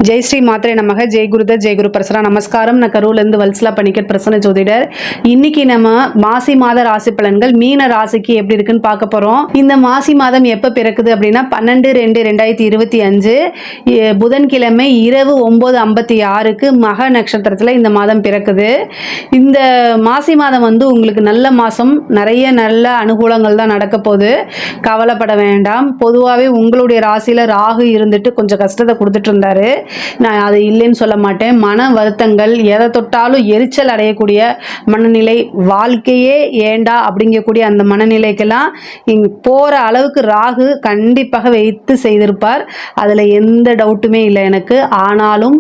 ஜெய் ஸ்ரீ மாத்திரை நமக ஜெய் குருதர் ஜெய் குரு பிரசரா நமஸ்காரம். நான் கரூர்லேருந்து வல்சலா பணிக்கர் பிரசன்ன ஜோதிடர். இன்னைக்கு நம்ம மாசி மாத ராசி பலன்கள் மீன ராசிக்கு எப்படி இருக்குன்னு பார்க்க போறோம். இந்த மாசி மாதம் எப்போ பிறக்குது அப்படின்னா 12/2/2025 புதன்கிழமை இரவு 9:56 மக நட்சத்திரத்தில் இந்த மாதம் பிறக்குது. இந்த மாசி மாதம் வந்து உங்களுக்கு நல்ல மாதம், நிறைய நல்ல அனுகூலங்கள் தான் நடக்க போகுது. கவலைப்பட வேண்டாம். பொதுவாகவே உங்களுடைய ராசியில் ராகு இருந்துட்டு கொஞ்சம் கஷ்டத்தை கொடுத்துட்டு இருந்தாரு. நான் அது இல்லைன்னு சொல்ல மாட்டேன். மன வருத்தங்கள், எதை தொட்டாலும் எரிச்சல் அடையக்கூடிய மனநிலை, வாழ்க்கையே ஏண்டா அப்படிங்கக்கூடிய அந்த மனநிலைக்கெல்லாம் போகிற அளவுக்கு ராகு கண்டிப்பாக வைத்து செய்திருப்பார். அதில் எந்த டவுட்டுமே இல்லை எனக்கு. ஆனாலும்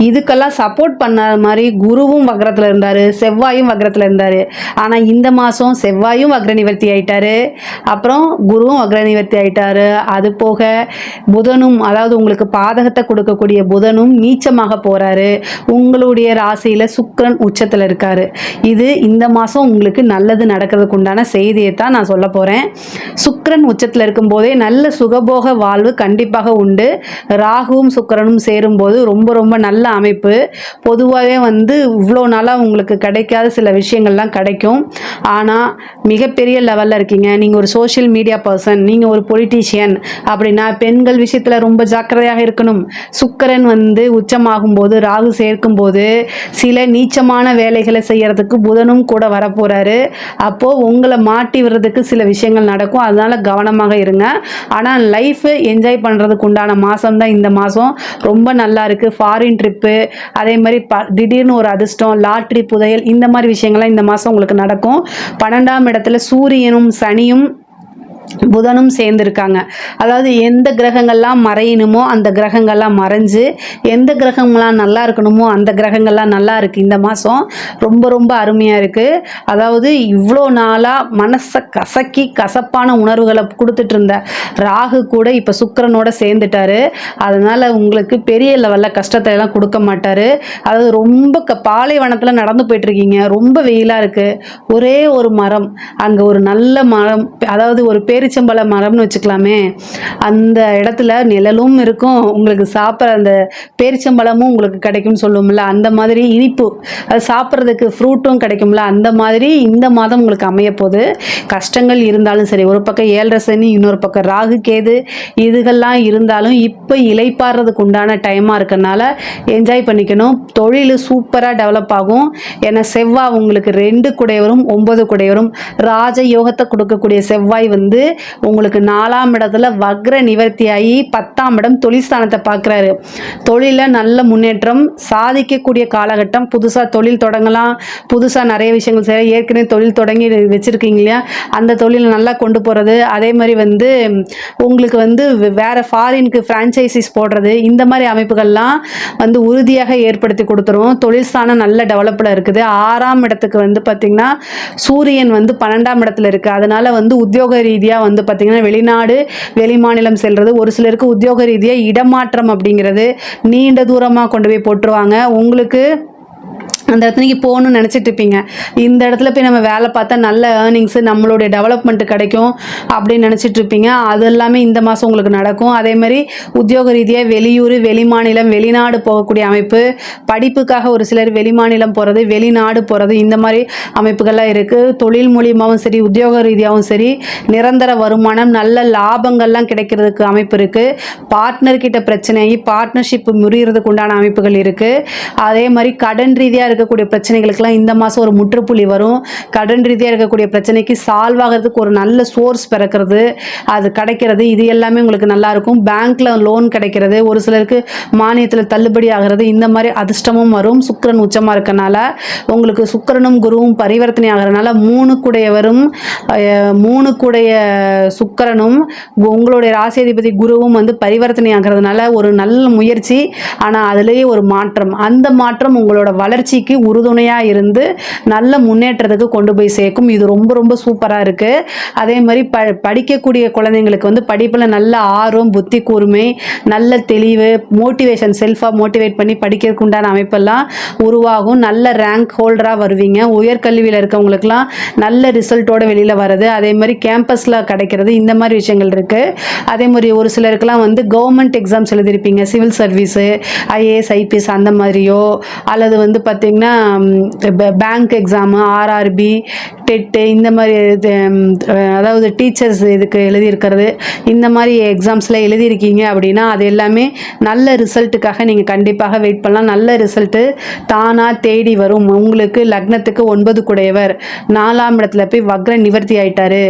இதுக்கெல்லாம் சப்போர்ட் பண்ண மாதிரி குருவும் வக்ரத்தில் இருந்தார், செவ்வாயும் வக்ரத்தில் இருந்தார். ஆனால் இந்த மாதம் செவ்வாயும் வக்ர நிவர்த்தி ஆயிட்டாரு, அப்புறம் குருவும் வக்ர நிவர்த்தி ஆயிட்டாரு. அது போக புதனும், அதாவது உங்களுக்கு பாதகத்தை கொடுக்கக்கூடிய புதனும் நீச்சமாக போறாரு. உங்களுடைய ராசியில சுக்கிரன் உச்சத்தில் இருக்காரு. இது இந்த மாதம் உங்களுக்கு நல்லது நடக்கிறதுக்கு உண்டான செய்தியை தான் நான் சொல்ல போறேன். சுக்கிரன் உச்சத்தில் இருக்கும் போதே நல்ல சுகபோக வாழ்வு கண்டிப்பாக உண்டு. ராகுவும் சுக்கிரனும் சேரும்போது ரொம்ப ரொம்ப நல்ல அமைப்பு. பொதுவாகவே வந்து இவ்வளோ நாளாக உங்களுக்கு கிடைக்காத சில விஷயங்கள்லாம் கிடைக்கும். ஆனால் மிகப்பெரிய லெவலில் இருக்கீங்க, நீங்கள் ஒரு சோஷியல் மீடியா பர்சன், நீங்கள் ஒரு பொலிட்டீஷியன் அப்படின்னா பெண்கள் விஷயத்தில் ரொம்ப ஜாக்கிரதையாக இருக்கணும். சுக்கிரன் வந்து உச்சமாகும் போது, ராகு சேர்க்கும் போது சில நீச்சமான வேலைகளை செய்யறதுக்கு புதனும் கூட வரப்போறாரு. அப்போது உங்களை மாட்டி விடுறதுக்கு சில விஷயங்கள் நடக்கும். அதனால கவனமாக இருங்க. ஆனால் லைஃப் என்ஜாய் பண்ணுறதுக்கு உண்டான மாதம் தான் இந்த மாதம். ரொம்ப நல்லா இருக்குது. ஃபாரின் ட்ரிப்பு, அதே மாதிரி திடீர்னு ஒரு அதிர்ஷ்டம், லாட்ரி, புதையல், இந்த மாதிரி விஷயங்கள்லாம் இந்த மாதம் உங்களுக்கு நடக்கும். 12ஆம் இடத்துல சூரியனும் சனியும் புதனும் சேர்ந்துருக்காங்க. அதாவது எந்த கிரகங்கள்லாம் மறையணுமோ அந்த கிரகங்கள்லாம் மறைஞ்சு, எந்த கிரகங்கள்லாம் நல்லா இருக்கணுமோ அந்த கிரகங்கள்லாம் நல்லா இருக்குது. இந்த மாதம் ரொம்ப ரொம்ப அருமையாக இருக்குது. அதாவது இவ்வளோ நாளாக மனசை கசக்கி கசப்பான உணர்வுகளை கொடுத்துட்டு இருந்த ராகு கூட இப்போ சுக்கிரனோட சேர்ந்துட்டாரு. அதனால் உங்களுக்கு பெரிய லெவலில் கஷ்டத்தை எல்லாம் கொடுக்க மாட்டார். அதாவது ரொம்ப பாலைவனத்தில் நடந்து போயிட்டுருக்கீங்க, ரொம்ப வெயிலாக இருக்குது. ஒரே ஒரு மரம், அங்கே ஒரு நல்ல மரம், அதாவது ஒரு பேரிச்சம்பழ மரம்னு வச்சுக்கலாமே, அந்த இடத்துல நிழலும் இருக்கும், உங்களுக்கு சாப்பிட்ற அந்த பேரிச்சம்பழமும் உங்களுக்கு கிடைக்கும்னு சொல்லுவோம்ல, அந்த மாதிரி இனிப்பு, அது சாப்பிட்றதுக்கு ஃப்ரூட்டும் கிடைக்கும்ல, அந்த மாதிரி இந்த மாதம் உங்களுக்கு அமைய போகுது. கஷ்டங்கள் இருந்தாலும் சரி, ஒரு பக்கம் 7.5 சனி, இன்னொரு பக்கம் ராகு கேது, இதுகள்லாம் இருந்தாலும் இப்போ இலைப்பாடுறதுக்கு உண்டான டைமாக இருக்கனால என்ஜாய் பண்ணிக்கணும். தொழில் சூப்பராக டெவலப் ஆகும். ஏன்னா செவ்வாய் உங்களுக்கு 2 குடையவரும் 9 குடையவரும், ராஜ யோகத்தை கொடுக்கக்கூடிய செவ்வாய் வந்து உங்களுக்கு 4ஆம் இடத்துல வக்ர நிவர்த்தியாகி 10ஆம் இடம் தொழில்ஸ்தானத்தை பார்க்குறாரு. தொழிலில் நல்ல முன்னேற்றம் சாதிக்கக்கூடிய காலகட்டம். புதுசாக தொழில் தொடங்கலாம், புதுசாக நிறைய விஷயங்கள் செய்ய. ஏற்கனவே தொழில் தொடங்கி வச்சுருக்கீங்க இல்லையா, அந்த தொழில் நல்லா கொண்டு போகிறது. அதே மாதிரி வந்து உங்களுக்கு வந்து வேறு ஃபாரினுக்கு ஃப்ரான்ச்சைசிஸ் போடுறது, இந்த மாதிரி அமைப்புகள்லாம் வந்து உறுதியாக ஏற்படுத்தி கொடுத்துரும். தொழில் ஸ்தானம் நல்ல டெவலப்பில் இருக்குது. 6ஆம் இடத்துக்கு வந்து பார்த்திங்கன்னா சூரியன் வந்து 12ஆம் இடத்துல இருக்குது. அதனால் வந்து உத்தியோக ரீதியாக வந்து பார்த்திங்கன்னா வெளிநாடு, வெளிமாநிலம் செல்வது, ஒரு சிலருக்கு உத்தியோக ரீதியாக இடமாற்றம் அப்படிங்கிறது நீண்ட தூரமாக கொண்டு போய் போட்டுருவாங்க. உங்களுக்கு அந்த இடத்துக்கு போகணும்னு நினச்சிட்டு இருப்பீங்க, இந்த இடத்துல போய் நம்ம வேலை பார்த்தா நல்ல ஏர்னிங்ஸு, நம்மளுடைய டெவலப்மெண்ட்டு கிடைக்கும் அப்படின்னு நினச்சிட்டு இருப்பீங்க. அது எல்லாமே இந்த மாதம் உங்களுக்கு நடக்கும். அதே மாதிரி உத்தியோக ரீதியாக வெளியூர், வெளிமாநிலம், வெளிநாடு போகக்கூடிய அமைப்பு, படிப்புக்காக ஒரு சிலர் வெளிமாநிலம் போகிறது, வெளிநாடு போகிறது, இந்த மாதிரி அமைப்புகள்லாம் இருக்குது. தொழில் மூலியமாகவும் சரி, உத்தியோக ரீதியாகவும் சரி, நிரந்தர வருமானம், நல்ல லாபங்கள்லாம் கிடைக்கிறதுக்கு அமைப்பு இருக்குது. பார்ட்னர்கிட்ட பிரச்சனையாகி பார்ட்னர்ஷிப் முறியறதுக்கு உண்டான அமைப்புகள் இருக்குது. அதே மாதிரி கடன் ரீதியாக இருக்கக்கூடிய பிரச்சனைகளுக்கெல்லாம் இந்த மாதம் ஒரு முற்றுப்புள்ளி வரும். கடன் ரீதியாக இருக்கக்கூடிய பிரச்சனைக்கு சால்வ் ஆகிறதுக்கு ஒரு நல்ல சோர்ஸ் பிறக்கிறது, அது கிடைக்கிறது, இது எல்லாமே உங்களுக்கு நல்லா இருக்கும். பேங்க்ல லோன் கிடைக்கிறது, ஒரு சிலருக்கு மானியத்தில் தள்ளுபடி ஆகிறது, இந்த மாதிரி அதிர்ஷ்டமும் வரும். சுக்கிரன் உச்சமாக இருக்கனால உங்களுக்கு சுக்கிரனும் குருவும் பரிவர்த்தனை ஆகிறதுனால 3 குடையவரும் 3 குடைய சுக்கிரனும் உங்களுடைய ராசியாதிபதி குருவும் வந்து பரிவர்த்தனை ஆகிறதுனால ஒரு நல்ல முயற்சி. ஆனால் அதுலேயே ஒரு மாற்றம், அந்த மாற்றம் உங்களோட வளர்ச்சிக்கு ராசிக்கு உறுதுணையாக இருந்து நல்ல முன்னேற்றத்துக்கு கொண்டு போய் சேர்க்கும். இது ரொம்ப ரொம்ப சூப்பராக இருக்குது. அதே மாதிரி படிக்கக்கூடிய குழந்தைங்களுக்கு வந்து படிப்பில் நல்ல ஆர்வம், புத்தி கூர்மை, நல்ல தெளிவு, மோட்டிவேஷன், செல்ஃபாக மோட்டிவேட் பண்ணி படிக்கிறதுக்கு உண்டான அமைப்பெல்லாம் உருவாகும். நல்ல ரேங்க் ஹோல்டராக வருவீங்க. உயர்கல்வியில் இருக்கவங்களுக்குலாம் நல்ல ரிசல்ட்டோட வெளியில் வருது. அதே மாதிரி கேம்பஸில் கிடைக்கிறது, இந்த மாதிரி விஷயங்கள் இருக்குது. அதே மாதிரி ஒரு சிலருக்குலாம் வந்து கவர்மெண்ட் எக்ஸாம்ஸ் எழுதியிருப்பீங்க, சிவில் சர்வீஸு, ஐஏஎஸ், ஐபிஎஸ் அந்த மாதிரியோ, அல்லது வந்து பார்த்திங்கன்னா பேங்க் எக்ஸாமு, ஆர்ஆர்பி, டெட்டு, இந்த மாதிரி அதாவது டீச்சர்ஸ் இதுக்கு எழுதியிருக்கிறது, இந்த மாதிரி எக்ஸாம்ஸில் எழுதியிருக்கீங்க அப்படின்னா அது எல்லாமே நல்ல ரிசல்ட்டுக்காக நீங்கள் கண்டிப்பாக வெயிட் பண்ணலாம். நல்ல ரிசல்ட்டு தானாக தேடி வரும். உங்களுக்கு லக்னத்துக்கு 9 குடையவர் 4ஆம் இடத்துல போய் வக்ர நிவர்த்தி ஆயிட்டாரு.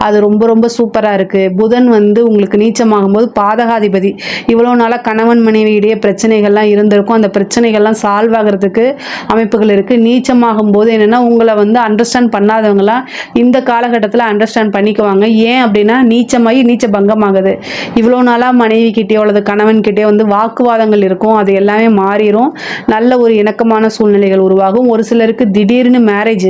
அது ரொம்ப ரொம்ப சூப்பராக இருக்குது. புதன் வந்து உங்களுக்கு நீச்சமாகும்போது பாதகாதிபதி. இவ்வளோ நாளாக கணவன் மனைவியிடையே பிரச்சனைகள்லாம் இருந்திருக்கும். அந்த பிரச்சனைகள்லாம் சால்வ் ஆகிறதுக்கு அமைப்புகள் இருக்குது. நீச்சமாகும் போது என்னென்னா உங்களை வந்து அண்டர்ஸ்டாண்ட் பண்ணாதவங்களாம் இந்த காலகட்டத்தில் அண்டர்ஸ்டாண்ட் பண்ணிக்குவாங்க. ஏன் அப்படின்னா நீச்சமாகி நீச்ச பங்கமாகுது. இவ்வளோ நாளாக மனைவி கிட்டேயோ அல்லது கணவன் கிட்டேயோ வந்து வாக்குவாதங்கள் இருக்கும். அது எல்லாமே மாறிடும். நல்ல ஒரு இணக்கமான சூழ்நிலைகள் உருவாகும். ஒரு சிலருக்கு திடீர்னு மேரேஜ்,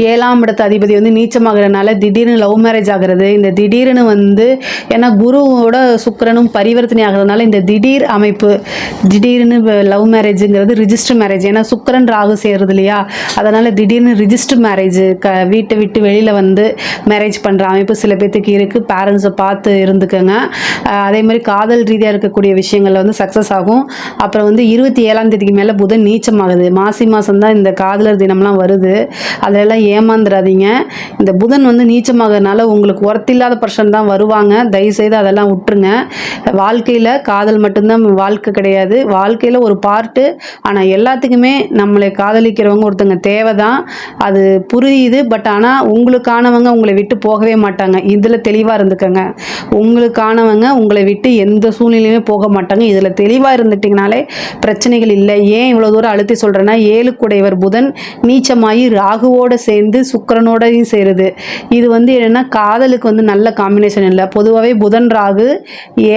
7ஆம் இடத்து அதிபதி வந்து நீச்சமாகறதுனால திடீர்னு லவ் மேரேஜ் ஆகிறது. இந்த திடீர்னு வந்து ஏன்னா குருவோட சுக்கிரனும் பரிவர்த்தனை ஆகிறதுனால இந்த திடீர் அமைப்பு, திடீர்னு லவ் மேரேஜுங்கிறது ரிஜிஸ்டர் மேரேஜ். ஏன்னா சுக்கிரன் ராகு சேருது இல்லையா, அதனால் திடீர்னு ரிஜிஸ்டர் மேரேஜ், வீட்டை விட்டு வெளியில் வந்து மேரேஜ் பண்ணுற அமைப்பு சில பேர்த்துக்கு இருக்குது. பேரண்ட்ஸை பார்த்து இருந்துக்கோங்க. அதே மாதிரி காதல் ரீதியாக இருக்கக்கூடிய விஷயங்களில் வந்து சக்ஸஸ் ஆகும். அப்புறம் வந்து 27ஆம் தேதிக்கு மேலே புதன் நீச்சமாகுது. மாசி மாதம் தான் இந்த காதலர் தினம்லாம் வருது. அதெல்லாம் ஏமாந்துடாதீங்க. இந்த புதன் வந்து நீச்சமாகறதுனால உங்களுக்கு ஒர்த்தில்லாத பர்சன் தான் வருவாங்க. தயவுசெய்து அதெல்லாம் விட்டுருங்க. வாழ்க்கையில் காதல் மட்டும்தான் வாழ்க்கை கிடையாது. வாழ்க்கையில் ஒரு பார்ட்டு. ஆனால் எல்லாத்துக்குமே நம்மளை காதலிக்கிறவங்க ஒருத்தங்க தேவை தான். அது புரியுது. பட் ஆனால் உங்களுக்கானவங்க உங்களை விட்டு போகவே மாட்டாங்க. இதில் தெளிவாக இருந்துக்கங்க. உங்களுக்கானவங்க உங்களை விட்டு எந்த சூழ்நிலையுமே போக மாட்டாங்க. இதில் தெளிவாக இருந்துட்டிங்கனாலே பிரச்சனைகள் இல்லை. ஏன் இவ்வளோ தூரம் அழுத்தி சொல்கிறேன்னா 7 குடையவர் புதன் நீச்சமாகி ராகுவோட சேர்ந்து சுக்கிரனோடையும் சேருது. இது வந்து என்னென்னா காதலுக்கு வந்து நல்ல காம்பினேஷன் இல்லை. பொதுவாகவே புதன் ராகு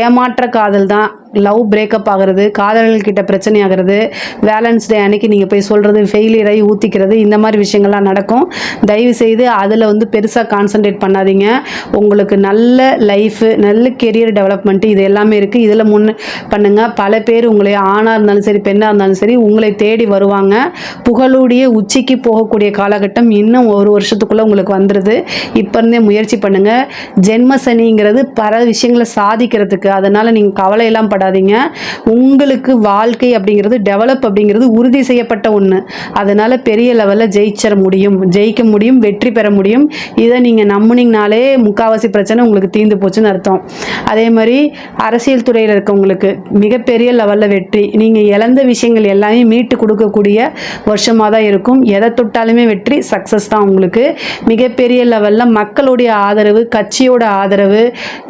ஏமாற்ற காதல் தான். லவ் பிரேக்கப் ஆகிறது, காதலர்கிட்ட பிரச்சனை ஆகிறது, வேலன்ஸ் டே அன்னைக்கு நீங்கள் போய் சொல்கிறது, ஃபெயிலியர் ஆகி ஊற்றிக்கிறது, இந்த மாதிரி விஷயங்கள்லாம் நடக்கும். தயவு செய்து அதில் வந்து பெருசாக கான்சன்ட்ரேட் பண்ணாதீங்க. உங்களுக்கு நல்ல லைஃபு, நல்ல கெரியர் டெவலப்மெண்ட்டு இது எல்லாமே இருக்குது. இதில் பண்ணுங்கள். பல பேர் உங்களை ஆணாக இருந்தாலும் சரி பெண்ணாக இருந்தாலும் சரி உங்களை தேடி வருவாங்க. புகழுடைய உச்சிக்கு போகக்கூடிய காலகட்டம் இன்னும் ஒரு வருஷத்துக்குள்ளே உங்களுக்கு வந்துடுது. இப்போ இருந்தே முயற்சி பண்ணுங்கள். ஜென்ம சனிங்கிறது பல விஷயங்களை சாதிக்கிறதுக்கு. அதனால் நீங்கள் கவலையெல்லாம் படாதீங்க. உங்களுக்கு வாழ்க்கை அப்படிங்கிறது டெவலப் அப்படிங்கிறது உறுதி செய்யப்பட்ட ஒன்று. அதனால் பெரிய லெவலில் ஜெயிக்க முடியும், வெற்றி பெற முடியும். இதை நீங்கள் நம்புனீங்கனாலே முக்கால்வாசி பிரச்சனை உங்களுக்கு தீர்ந்து போச்சுன்னு அர்த்தம். அதே மாதிரி அரசியல் துறையில் இருக்கவங்களுக்கு மிகப்பெரிய லெவலில் வெற்றி. நீங்கள் இழந்த விஷயங்கள் எல்லாமே மீட்டு கொடுக்கக்கூடிய வருஷமாக தான் இருக்கும். எதை தொட்டாலுமே வெற்றி, சக்ஸஸ் தான் உங்களுக்கு. மிகப்பெரிய லெவலில் மக்களுடைய ஆதரவு, கட்சியோட ஆதரவு,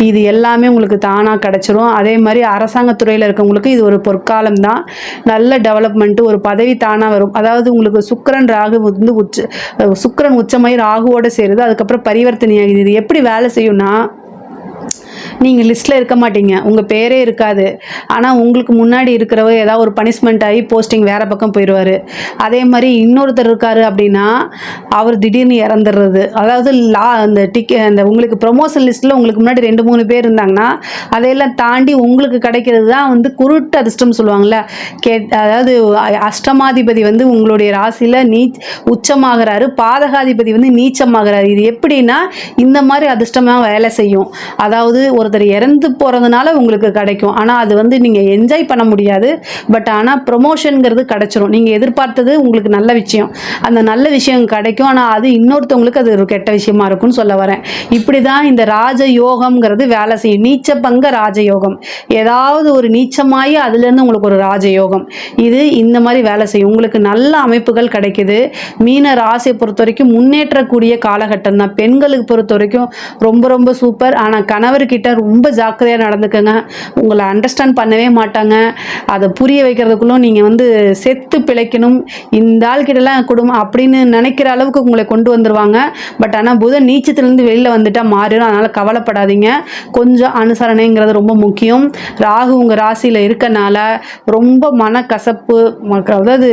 இது எல்லாமே உங்களுக்கு தானாக கிடச்சிரும். அதே மாதிரி அரசாங்கத்துறையில் இருக்கவங்களுக்கு இது ஒரு பொற்காலம் தான். நல்ல டெவலப்மெண்ட்டு, ஒரு பதவி தானாக வரும். அதாவது உங்களுக்கு சுக்கிரன் ராகு வந்து சுக்கிரன் உச்சமாய் ராகுவோடு சேருது. அதுக்கப்புறம் பரிவர்த்தனை ஆகுது. இது எப்படி வேலை செய்யும்னா, நீங்கள் லிஸ்ட்டில் இருக்க மாட்டீங்க, உங்கள் பேரே இருக்காது. ஆனால் உங்களுக்கு முன்னாடி இருக்கிறவர் ஏதாவது ஒரு பனிஷ்மெண்ட் ஆகி போஸ்டிங் வேறு பக்கம் போயிடுவார். அதே மாதிரி இன்னொருத்தர் இருக்கார் அப்படின்னா அவர் திடீர்னு இறந்துடுறது. அதாவது அந்த உங்களுக்கு ப்ரொமோஷன் லிஸ்ட்டில் உங்களுக்கு முன்னாடி 2-3 பேர் இருந்தாங்கன்னா அதையெல்லாம் தாண்டி உங்களுக்கு கிடைக்கிறது தான் வந்து குருட்டு அதிர்ஷ்டம் சொல்லுவாங்கள்ல. அதாவது அஷ்டமாதிபதி வந்து உங்களுடைய ராசியில் உச்சமாகிறாரு, பாதகாதிபதி வந்து நீச்சமாகிறாரு. இது எப்படின்னா இந்த மாதிரி அதிர்ஷ்டமாக வேலை செய்யும். அதாவது ஒருத்தர் இறந்து போகிறதுனால உங்களுக்கு கிடைக்கும். ஆனால் அது வந்து நீங்கள் என்ஜாய் பண்ண முடியாது. பட் ஆனால் ப்ரொமோஷனுங்கிறது கிடைச்சிரும். நீங்கள் எதிர்பார்த்தது உங்களுக்கு நல்ல விஷயம், அந்த நல்ல விஷயம் கிடைக்கும். ஆனால் அது இன்னொருத்தவங்களுக்கு அது ஒரு கெட்ட விஷயமா இருக்கும்னு சொல்ல வரேன். இப்படி தான் இந்த ராஜயோகம்ங்கிறது வேலை செய்யும். நீச்ச பங்க ராஜயோகம். ஏதாவது ஒரு நீச்சமாகி அதுலேருந்து உங்களுக்கு ஒரு ராஜயோகம். இது இந்த மாதிரி வேலை செய்யும். உங்களுக்கு நல்ல அமைப்புகள் கிடைக்குது. மீன ராசியை பொறுத்த வரைக்கும் முன்னேற்றக்கூடிய காலகட்டம் தான். பெண்களுக்கு பொறுத்த வரைக்கும் ரொம்ப ரொம்ப சூப்பர். ஆனால் கணவர்கிட்ட கிட்ட ரொம்ப ஜாக்கிரதையாக நடந்துக்கங்க. உங்களை அண்டர்ஸ்டாண்ட் பண்ணவே மாட்டாங்க. அதை புரிய வைக்கிறதுக்குள்ளும் நீங்கள் வந்து செத்து பிழைக்கணும், இந்த ஆள்கிட்டலாம் குடும்பம் அப்படின்னு நினைக்கிற அளவுக்கு உங்களை கொண்டு வந்துடுவாங்க. பட் ஆனால் புதன் நீச்சத்துலேருந்து வெளியில் வந்துட்டால் மாறிடும். அதனால் கவலைப்படாதீங்க. கொஞ்சம் அனுசரணைங்கிறது ரொம்ப முக்கியம். ராகு உங்கள் ராசியில் இருக்கனால ரொம்ப மனக்கசப்பு, அதாவது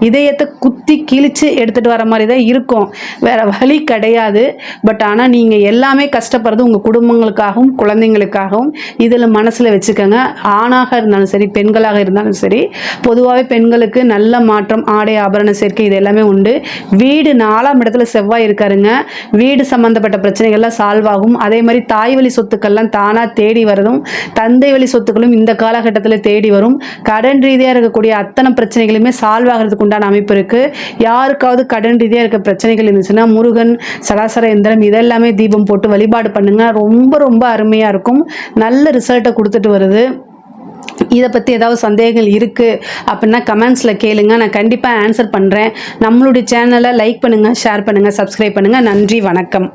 இதயத்தை குத்தி கிழிச்சு எடுத்துகிட்டு வர மாதிரி தான் இருக்கும். வேறு வழி கிடையாது. பட் ஆனால் நீங்கள் எல்லாமே கஷ்டப்படுறது உங்கள் குடும்பங்களுக்காகவும் குழந்தைங்களுக்காகவும். இதில் மனசில் வச்சுக்கோங்க. ஆணாக இருந்தாலும் சரி, பெண்களாக இருந்தாலும் சரி, பொதுவாகவே பெண்களுக்கு நல்ல மாற்றம், ஆடை ஆபரண சேர்க்கை இது எல்லாமே உண்டு. வீடு 4ஆம் இடத்துல செவ்வாய் இருக்காருங்க. வீடு சம்மந்தப்பட்ட பிரச்சனைகள்லாம் சால்வ் ஆகும். அதே மாதிரி தாய் வழி சொத்துக்கள்லாம் தானாக தேடி வரதும், தந்தை வழி சொத்துக்களும் இந்த காலகட்டத்தில் தேடி வரும். கடன் ரீதியாக இருக்கக்கூடிய அத்தனை பிரச்சனைகளுமே சால்வ் ஆகிறதுக்கு உண்டான அமைப்பு இருக்குது. யாருக்காவது கடன் ரீதியாக இருக்க பிரச்சனைகள் இருந்துச்சுன்னா முருகன், சராசர எந்திரம் இதெல்லாமே தீபம் போட்டு வழிபாடு பண்ணுங்க. ரொம்ப ரொம்ப அருமையாக இருக்கும். நல்ல ரிசல்ட்டை கொடுத்துட்டு வருது. இதை பற்றி ஏதாவது சந்தேகங்கள் இருக்குது அப்படின்னா கமெண்ட்ஸில் கேளுங்க. நான் கண்டிப்பாக ஆன்சர் பண்ணுறேன். நம்மளுடைய சேனலை லைக் பண்ணுங்கள், ஷேர் பண்ணுங்கள், சப்ஸ்கிரைப் பண்ணுங்கள். நன்றி, வணக்கம்.